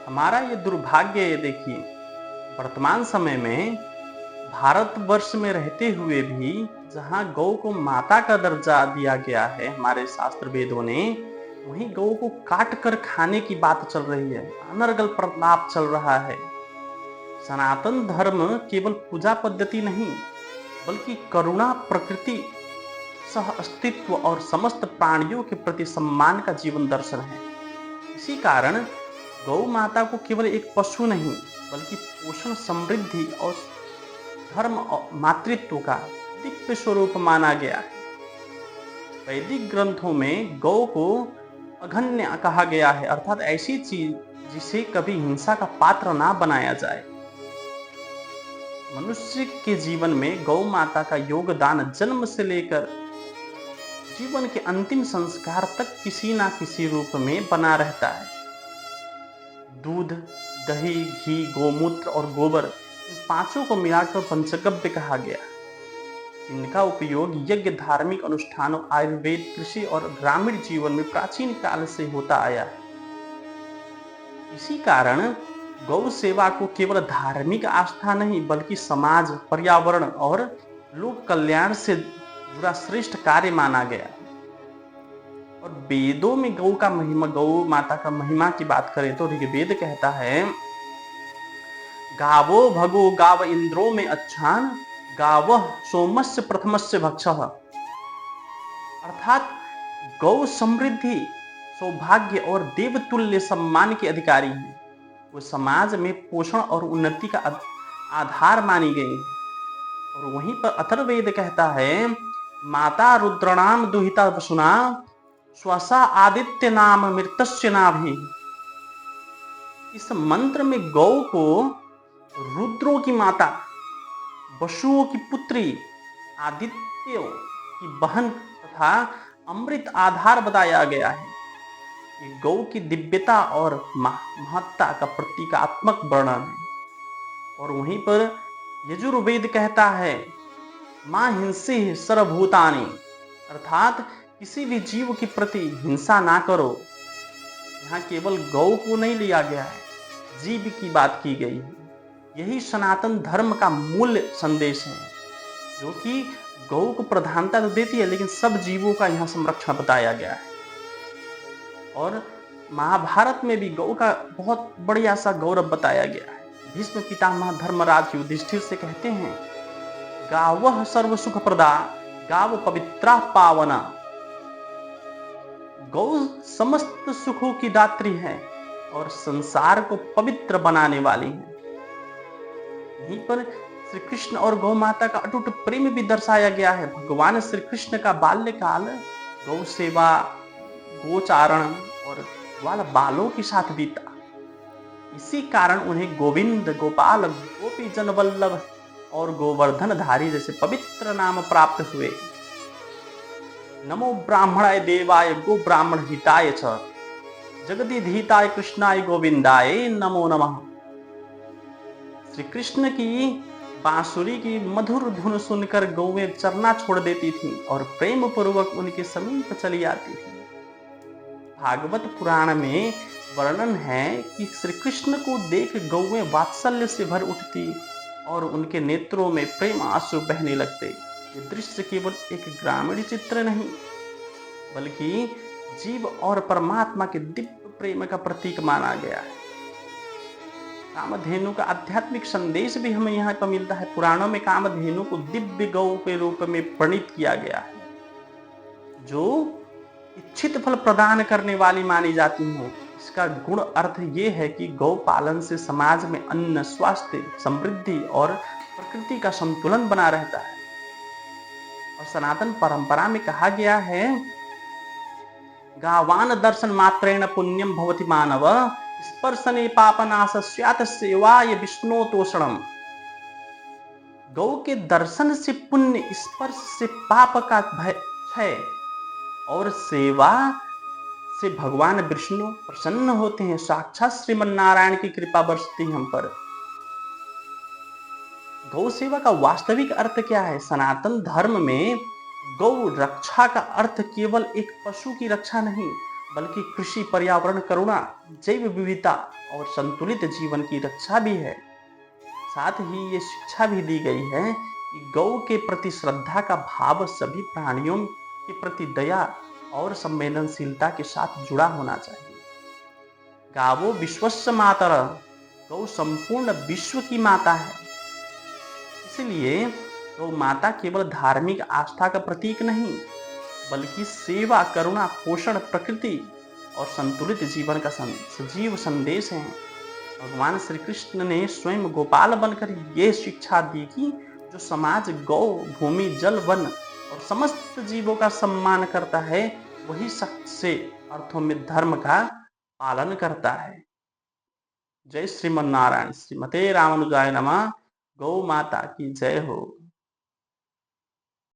हमारा ये दुर्भाग्य है, देखिए वर्तमान समय में भारतवर्ष में रहते हुए भी जहाँ गौ को माता का दर्जा दिया गया है हमारे शास्त्र वेदों ने, वहीं गौ को काट कर खाने की बात चल रही है, अनर्गल प्रलाप चल रहा है। सनातन धर्म केवल पूजा पद्धति नहीं, बल्कि करुणा, प्रकृति, सह अस्तित्व और समस्त प्राणियों के प्रति सम्मान का जीवन दर्शन है। इसी कारण गौ माता को केवल एक पशु नहीं, बल्कि पोषण, समृद्धि और धर्म और मातृत्व का दिव्य स्वरूप माना गया है। वैदिक ग्रंथों में गौ को अघन्य कहा गया है, अर्थात ऐसी चीज जिसे कभी हिंसा का पात्र ना बनाया जाए। मनुष्य के जीवन में गौ माता का योगदान जन्म से लेकर जीवन के अंतिम संस्कार तक किसी ना किसी रूप में बना रहता है। दूध, दही, घी, गोमूत्र और गोबर, इन पांचों को मिलाकर पंचगव्य कहा गया। इनका उपयोग यज्ञ, धार्मिक अनुष्ठानों, आयुर्वेद, कृषि और ग्रामीण जीवन में प्राचीन काल से होता आया है। इसी कारण गौ सेवा को केवल धार्मिक आस्था नहीं, बल्कि समाज, पर्यावरण और लोक कल्याण से जुड़ा श्रेष्ठ कार्य माना गया। और वेदों में गौ का महिमा, गौ माता का महिमा की बात करें तो ऋग्वेद कहता है, गावो भगो गाव इंद्रो में अच्छान, गावः सोमस्य प्रथमस्य भक्षः। अर्थात गौ समृद्धि, सौभाग्य और देवतुल्य सम्मान के अधिकारी हैं। वो समाज में पोषण और उन्नति का आधार मानी गई है। और वहीं पर अथर्ववेद कहता है, माता रुद्रणाम दुहिता वसुना, स्वसा आदित्य नाम मृतस्य नाभि। इस मंत्र में गौ को रुद्रों की माता, वसुओं की पुत्री, आदित्यों की बहन तथा अमृत आधार बताया गया है। ये गौ की दिव्यता और महत्ता का प्रतीकात्मक वर्णन है। और वहीं पर यजुर्वेद कहता है, मां हिंसी सर्वभूतानि, अर्थात किसी भी जीव के प्रति हिंसा ना करो। यहाँ केवल गौ को नहीं लिया गया है, जीव की बात की गई है। यही सनातन धर्म का मूल संदेश है, जो कि गौ को प्रधानता तो देती है, लेकिन सब जीवों का यहाँ संरक्षण बताया गया है। और महाभारत में भी गौ का बहुत बढ़िया सा गौरव बताया गया है। भीष्म पितामह धर्मराज युधिष्ठिर से कहते हैं, गावः सर्व सुख प्रदा, गाव पवित्रा पावना। गौ समस्त सुखों की दात्री है और संसार को पवित्र बनाने वाली है। यहीं पर श्री कृष्ण और गौ माता का अटूट प्रेम भी दर्शाया गया है। भगवान श्री कृष्ण का बाल्यकाल गौ सेवा, गोचारण और ग्वाल बालों के साथ बीता। इसी कारण उन्हें गोविंद, गोपाल, गोपी जन वल्लभ और गोवर्धन धारी जैसे पवित्र नाम प्राप्त हुए। नमो ब्राह्मणाय देवाय गो ब्राह्मण हिताय च, जगदीधीताय कृष्णाय गोविंदाय नमो नमः। श्री कृष्ण की बांसुरी की मधुर धुन सुनकर गौएं चरना छोड़ देती थीं और प्रेम पूर्वक उनके समीप चली आती थी। भागवत पुराण में वर्णन है कि श्री कृष्ण को देख गौएं वात्सल्य से भर उठती और उनके नेत्रों में प्रेम आंसू बहने लगते। ये दृश्य केवल एक ग्रामीण चित्र नहीं, बल्कि जीव और परमात्मा के दिव्य प्रेम का प्रतीक माना गया है। कामधेनु का आध्यात्मिक संदेश भी हमें यहाँ पर मिलता है। पुराणों में कामधेनु को दिव्य गौ के रूप में वर्णित किया गया है, जो इच्छित फल प्रदान करने वाली मानी जाती है। इसका गुण अर्थ ये है कि गौ पालन से समाज में अन्न, स्वास्थ्य, समृद्धि और प्रकृति का संतुलन बना रहता है। और सनातन परंपरा में कहा गया है, गावान दर्शन मात्रेण पुण्यम भवति मानव, स्पर्शने पापनाश स्यात् सेवाय विष्णु तोषणम। गौ के दर्शन से पुण्य, स्पर्श से पाप का भय क्षय और सेवा से भगवान विष्णु प्रसन्न होते हैं। साक्षात श्रीमन नारायण की कृपा बरसती हम पर। गौ सेवा का वास्तविक अर्थ क्या है? सनातन धर्म में गौ रक्षा का अर्थ केवल एक पशु की रक्षा नहीं, बल्कि कृषि, पर्यावरण, करुणा, जैव विविधता और संतुलित जीवन की रक्षा भी है। साथ ही ये शिक्षा भी दी गई है कि गौ के प्रति श्रद्धा का भाव सभी प्राणियों के प्रति दया और संवेदनशीलता के साथ जुड़ा होना चाहिए। गावो विश्वस्य मातरः, गौ संपूर्ण विश्व की माता है। इसलिए गौ माता केवल धार्मिक आस्था का प्रतीक नहीं, बल्कि सेवा, करुणा, पोषण, प्रकृति और संतुलित जीवन का सजीव संदेश है। भगवान श्री कृष्ण ने स्वयं गोपाल बनकर ये शिक्षा दी कि जो समाज गौ, भूमि, जल, वन और समस्त जीवों का सम्मान करता है, वही सच्चे अर्थों में धर्म का पालन करता है। जय श्रीमन नारायण। श्रीमते रामानुजाय नमः। गौ माता की जय हो।